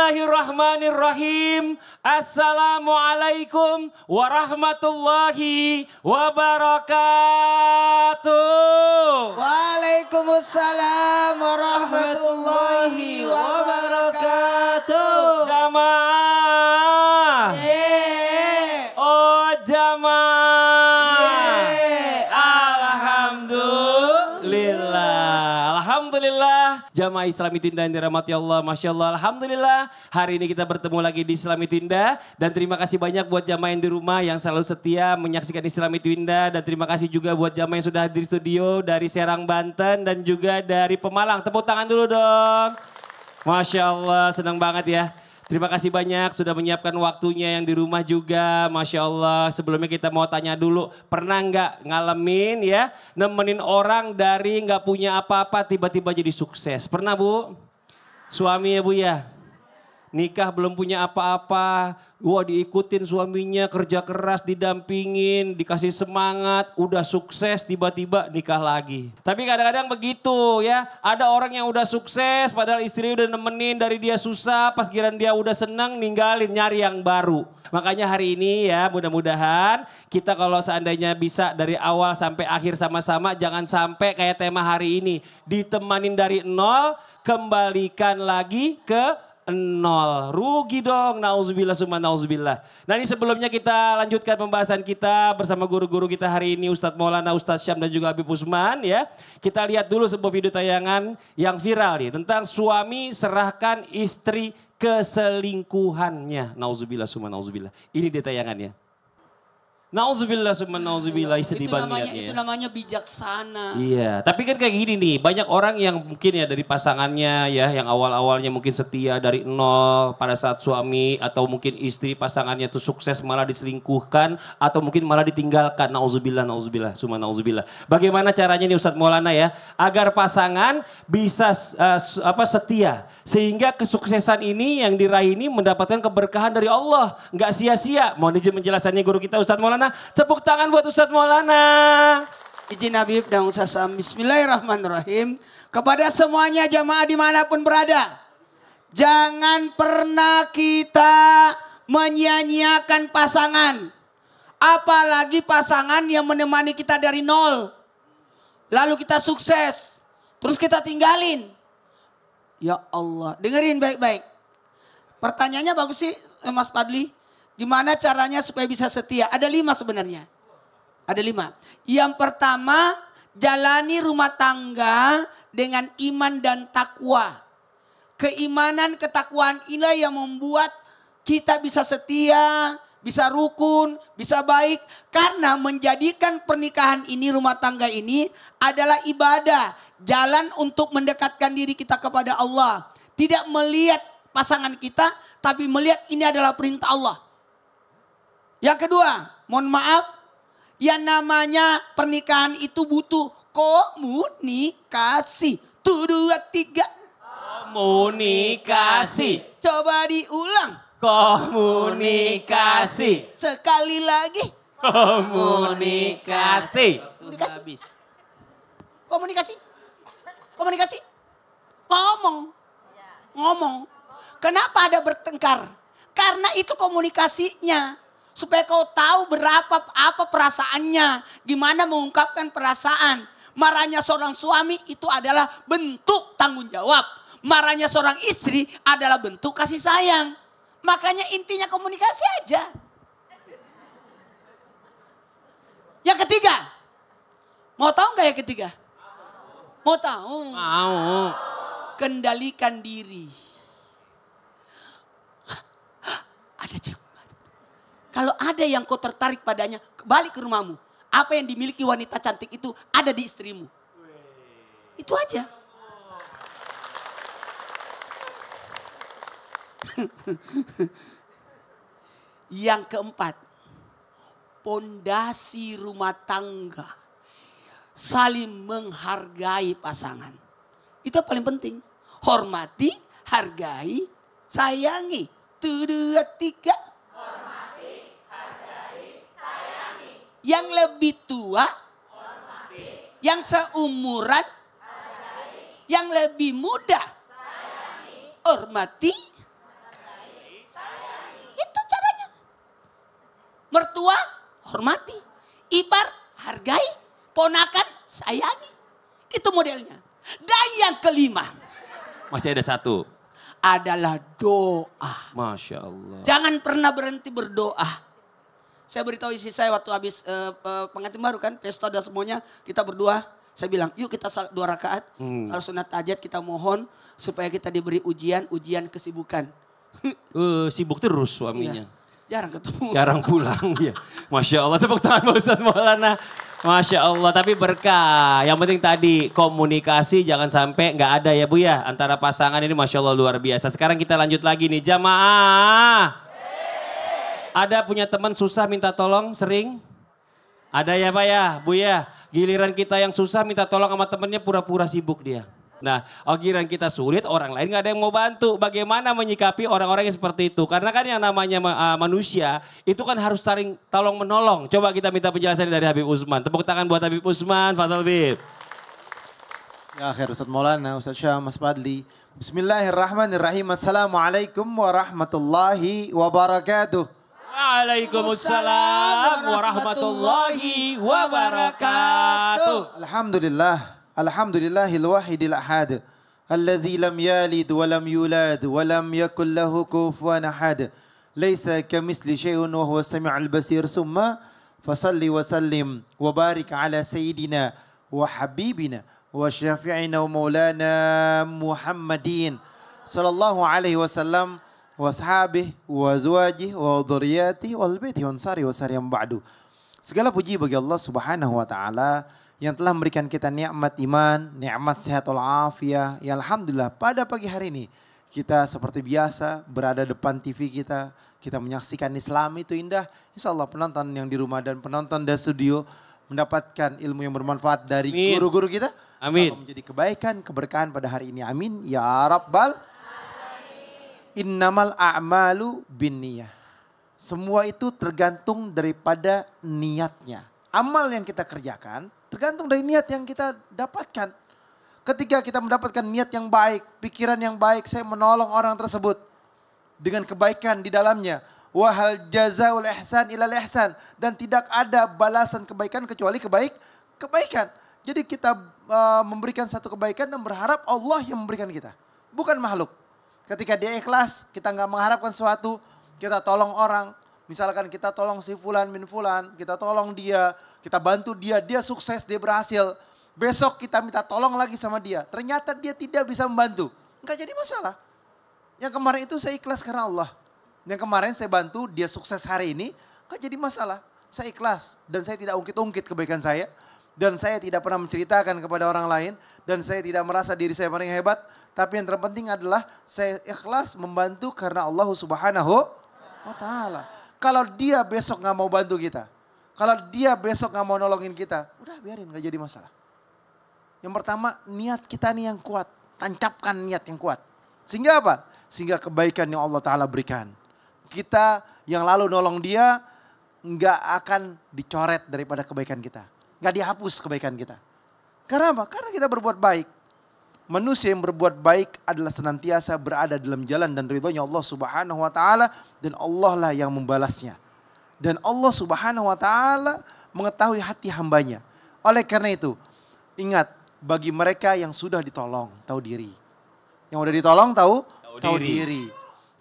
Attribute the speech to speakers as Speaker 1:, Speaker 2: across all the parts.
Speaker 1: Bismillahirrahmanirrahim. Assalamualaikum warahmatullahi wabarakatuh.
Speaker 2: Waalaikumsalam warahmatullahi wabarakatuh.
Speaker 1: Jamaah. Oh jamaah. Alhamdulillah. Alhamdulillah. Jamaah Islami Twinda yang dirahmati Allah. Masya Allah. Alhamdulillah. Hari ini kita bertemu lagi di Islami Twinda. Dan terima kasih banyak buat jamaah yang di rumah yang selalu setia menyaksikan Islami Twinda. Dan terima kasih juga buat jamaah yang sudah hadir di studio dari Serang, Banten. Dan juga dari Pemalang. Tepuk tangan dulu dong. Masya Allah. Senang banget ya. Terima kasih banyak sudah menyiapkan waktunya yang di rumah juga. Masya Allah. Sebelumnya kita mau tanya dulu. Pernah nggak ngalamin ya. Nemenin orang dari nggak punya apa-apa tiba-tiba jadi sukses. Pernah Bu? Suami ya Bu ya? Nikah belum punya apa-apa. Wah diikutin suaminya kerja keras didampingin. Dikasih semangat. Udah sukses tiba-tiba nikah lagi. Tapi kadang-kadang begitu ya. Ada orang yang udah sukses padahal istri udah nemenin dari dia susah. Pas giliran dia udah senang ninggalin nyari yang baru. Makanya hari ini ya mudah-mudahan kita kalau seandainya bisa dari awal sampai akhir sama-sama. Jangan sampai kayak tema hari ini. Ditemanin dari nol kembalikan lagi ke nol. Rugi dong. Nauzubillah summa nauzubillah. Nah ini sebelumnya kita lanjutkan pembahasan kita bersama guru-guru kita hari ini. Ustadz Maulana, Ustadz Syam dan juga Habib Usman ya. Kita lihat dulu sebuah video tayangan yang viral nih. Tentang suami serahkan istri keselingkuhannya. Nauzubillah summa nauzubillah. Ini dia tayangannya. Nauzubillah summa nauzubillah, sedih banget ya.
Speaker 2: Itu namanya bijaksana.
Speaker 1: Iya, tapi kan kayak gini nih, banyak orang yang mungkin ya dari pasangannya ya, yang awal-awalnya mungkin setia dari nol pada saat suami atau mungkin istri pasangannya tuh sukses malah diselingkuhkan atau mungkin malah ditinggalkan. Nauzubillah, nauzubillah, summa nauzubillah. Bagaimana caranya nih Ustadz Maulana ya, agar pasangan bisa setia sehingga kesuksesan ini yang diraih ini mendapatkan keberkahan dari Allah, nggak sia-sia. Mohon izin penjelasannya guru kita Ustadz Maulana. Tepuk tangan buat Ustadz Maulana.
Speaker 2: Izin Habib dan Ustaz Sam. Bismillahirrahmanirrahim. Kepada semuanya jamaah dimanapun berada. Jangan pernah kita menyia-nyiakan pasangan. Apalagi pasangan yang menemani kita dari nol. Lalu kita sukses. Terus kita tinggalin. Ya Allah. Dengerin baik-baik. Pertanyaannya bagus sih Mas Padli. Gimana caranya supaya bisa setia? Ada 5 sebenarnya. Ada 5. Yang pertama, jalani rumah tangga dengan iman dan takwa. Keimanan, ketakwaan inilah yang membuat kita bisa setia, bisa rukun, bisa baik. Karena menjadikan pernikahan ini, rumah tangga ini adalah ibadah. Jalan untuk mendekatkan diri kita kepada Allah. Tidak melihat pasangan kita, tapi melihat ini adalah perintah Allah. Yang kedua, mohon maaf, yang namanya pernikahan itu butuh komunikasi. 1, 2, 3.
Speaker 1: Komunikasi.
Speaker 2: Coba diulang.
Speaker 1: Komunikasi.
Speaker 2: Sekali lagi.
Speaker 1: Komunikasi.
Speaker 2: Komunikasi. Komunikasi. Komunikasi. Ngomong. Kenapa ada bertengkar? Karena itu komunikasinya. Supaya kau tahu apa perasaannya. Gimana mengungkapkan perasaan. Marahnya seorang suami itu adalah bentuk tanggung jawab. Marahnya seorang istri adalah bentuk kasih sayang. Makanya intinya komunikasi aja. Yang ketiga. Mau tahu nggak yang ketiga? Mau tahu?
Speaker 1: Mau.
Speaker 2: Kendalikan diri. Ada cewek. Kalau ada yang kau tertarik padanya, balik ke rumahmu. Apa yang dimiliki wanita cantik itu ada di istrimu. Itu aja. Yang keempat, pondasi rumah tangga. Saling menghargai pasangan. Itu yang paling penting. Hormati, hargai, sayangi. 1, 2, 3. Yang lebih tua, hormati. Yang seumuran, hargai. Yang lebih muda, sayangi. Hormati, Mertua hormati, ipar hargai, ponakan sayangi. Itu modelnya. Dan yang kelima.
Speaker 1: Masih ada satu.
Speaker 2: Adalah doa.
Speaker 1: Masya Allah.
Speaker 2: Jangan pernah berhenti berdoa. Saya beritahu istri saya waktu habis pengantin baru kan, pesta dan semuanya, kita berdoa. Saya bilang, yuk kita 2 rakaat, salat sunat tahajud, kita mohon supaya kita diberi ujian kesibukan.
Speaker 1: Sibuk terus suaminya.
Speaker 2: Iya, jarang ketemu.
Speaker 1: Jarang pulang ya. Masya Allah, tepuk tangan Pak Ustadz Maulana. Masya Allah, tapi berkah. Yang penting tadi komunikasi jangan sampai nggak ada ya Bu ya. Antara pasangan ini Masya Allah luar biasa. Sekarang kita lanjut lagi nih, jamaah. Ada punya teman susah minta tolong sering? Ada ya Pak ya, Bu ya. Giliran kita yang susah minta tolong sama temennya pura-pura sibuk dia. Nah, giliran kita sulit orang lain gak ada yang mau bantu. Bagaimana menyikapi orang-orang yang seperti itu? Karena kan yang namanya manusia itu kan harus saling tolong menolong. Coba kita minta penjelasan dari Habib Usman. Tepuk tangan buat Habib Usman, Fadal Habib.
Speaker 3: Ya akhir Ustaz Maulana, Ustaz Syah, Mas Fadli. Bismillahirrahmanirrahim. Assalamualaikum warahmatullahi wabarakatuh.
Speaker 1: Waalaikumsalam warahmatullahi wabarakatuh.
Speaker 3: Alhamdulillahil wahidil ahad. Alladzi lam yalid wa lam yulad wa lam yakul lahu kufuwan ahad. Laisa kamitsli syai'un wa huwas samiul basir. Summa fasalli wa sallim wa barik ala sayyidina wa habibina wa syafi'ina wa maulana Muhammadin sallallahu alaihi wasallam wa ashabih wa azwajih wa dhurriyyatih wal baiti wa ansari wa sariyam ba'du. Segala puji bagi Allah Subhanahu wa taala yang telah memberikan kita nikmat iman, nikmat sehat walafiat. Ya alhamdulillah pada pagi hari ini kita seperti biasa berada depan TV kita menyaksikan Islam itu indah. Insyaallah penonton yang di rumah dan penonton di studio mendapatkan ilmu yang bermanfaat dari guru-guru kita.
Speaker 1: Amin.
Speaker 3: Menjadi kebaikan, keberkahan pada hari ini. Amin ya rabbal. Innamal a'malu binniyah. Semua itu tergantung daripada niatnya. Amal yang kita kerjakan tergantung dari niat yang kita dapatkan. Ketika kita mendapatkan niat yang baik, pikiran yang baik, saya menolong orang tersebut dengan kebaikan di dalamnya. Wahal jazaul ihsan ilal ihsan. Dan tidak ada balasan kebaikan kecuali kebaikan. Jadi kita memberikan satu kebaikan dan berharap Allah yang memberikan kita. Bukan makhluk. Ketika dia ikhlas, kita nggak mengharapkan sesuatu, kita tolong orang. Misalkan kita tolong si fulan min fulan, kita tolong dia, kita bantu dia, dia sukses, dia berhasil. Besok kita minta tolong lagi sama dia. Ternyata dia tidak bisa membantu. Nggak jadi masalah. Yang kemarin itu saya ikhlas karena Allah. Yang kemarin saya bantu, dia sukses hari ini, nggak jadi masalah. Saya ikhlas dan saya tidak ungkit-ungkit kebaikan saya. Dan saya tidak pernah menceritakan kepada orang lain. Dan saya tidak merasa diri saya paling hebat. Tapi yang terpenting adalah saya ikhlas membantu karena Allah Subhanahu wa ta'ala. Kalau dia besok gak mau bantu kita. Kalau dia besok gak mau nolongin kita. Udah biarin gak jadi masalah. Yang pertama niat kita nih yang kuat. Tancapkan niat yang kuat. Sehingga apa? Sehingga kebaikan yang Allah ta'ala berikan. Kita yang lalu nolong dia gak akan dicoret daripada kebaikan kita. Gak dihapus kebaikan kita. Karena apa? Karena kita berbuat baik. Manusia yang berbuat baik adalah senantiasa berada dalam jalan dan ridhonya Allah Subhanahu wa ta'ala. Dan Allah lah yang membalasnya. Dan Allah Subhanahu wa ta'ala mengetahui hati hambanya. Oleh karena itu, ingat bagi mereka yang sudah ditolong, tahu diri. Yang udah ditolong tahu diri.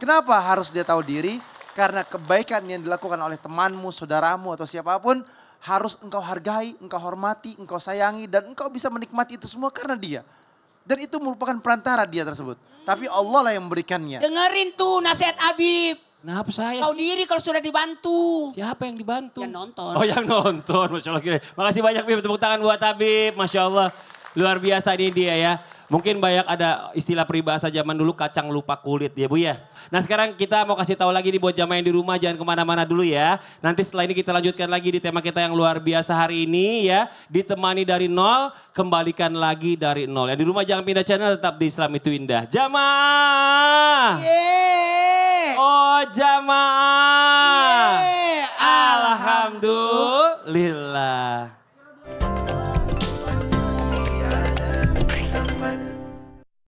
Speaker 3: Kenapa harus dia tahu diri? Karena kebaikan yang dilakukan oleh temanmu, saudaramu atau siapapun harus engkau hargai, engkau hormati, engkau sayangi dan engkau bisa menikmati itu semua karena dia. Dan itu merupakan perantara dia tersebut. Tapi Allah lah yang memberikannya.
Speaker 2: Dengerin tuh nasihat Habib.
Speaker 1: Kenapa saya?
Speaker 2: Tahu diri kalau sudah dibantu.
Speaker 1: Siapa yang dibantu?
Speaker 2: Yang nonton.
Speaker 1: Oh yang nonton, Masya Allah. Makasih banyak Bib, tepuk tangan buat Habib. Masya Allah, luar biasa ini dia ya. Mungkin banyak ada istilah peribahasa zaman dulu kacang lupa kulit ya Bu ya. Nah sekarang kita mau kasih tahu lagi nih buat jamaah yang di rumah jangan kemana-mana dulu ya. Nanti setelah ini kita lanjutkan lagi di tema kita yang luar biasa hari ini ya. Ditemani dari nol, kembalikan lagi dari nol. Yang di rumah jangan pindah channel, tetap di Islam itu Indah. Jamaah!
Speaker 2: Yeay!
Speaker 1: Oh jamaah!
Speaker 2: Yeay!
Speaker 1: Alhamdulillah.